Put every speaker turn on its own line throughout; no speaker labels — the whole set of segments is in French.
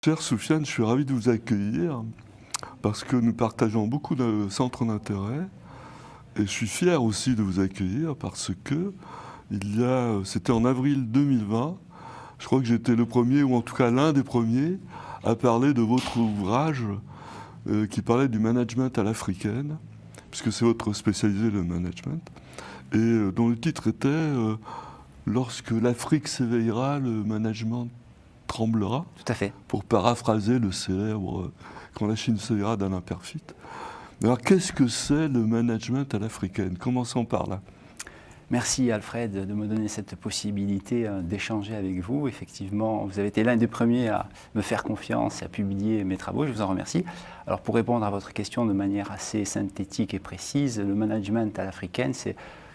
Cher Soufiane, je suis ravi de vous accueillir parce que nous partageons beaucoup de centres d'intérêt et je suis fier aussi de vous accueillir parce que c'était en avril 2020, je crois que j'étais le premier ou en tout cas l'un des premiers à parler de votre ouvrage qui parlait du management à l'africaine, puisque c'est votre spécialité le management, et dont le titre était Lorsque l'Afrique s'éveillera, le management tremblera.
Tout à fait.
Pour paraphraser le célèbre Quand la Chine s'éveillera d'Alain Perfit. Alors qu'est-ce que c'est le management à l'africaine? Commençons par là.
Merci Alfred de me donner cette possibilité d'échanger avec vous. Effectivement, vous avez été l'un des premiers à me faire confiance et à publier mes travaux. Je vous en remercie. Alors pour répondre à votre question de manière assez synthétique et précise, le management à l'africaine,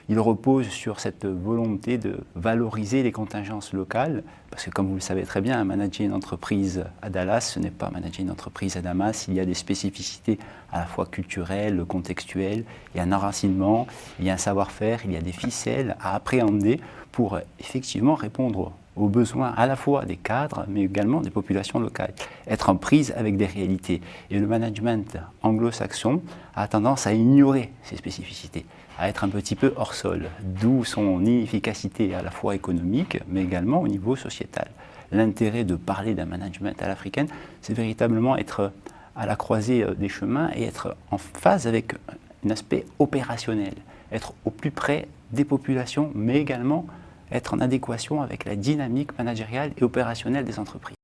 il repose sur cette volonté de valoriser les contingences locales, parce que comme vous le savez très bien, manager une entreprise à Dallas, ce n'est pas manager une entreprise à Damas. Il y a des spécificités à la fois culturelles, contextuelles, il y a un enracinement, il y a un savoir-faire, il y a des ficelles à appréhender pour effectivement répondre aux besoins à la fois des cadres, mais également des populations locales, être en prise avec des réalités. Et le management anglo-saxon a tendance à ignorer ces spécificités, à être un petit peu hors sol, d'où son inefficacité à la fois économique, mais également au niveau sociétal. L'intérêt de parler d'un management à l'africaine, c'est véritablement être à la croisée des chemins et être en phase avec un aspect opérationnel, être au plus près des populations, mais également être en adéquation avec la dynamique managériale et opérationnelle des entreprises.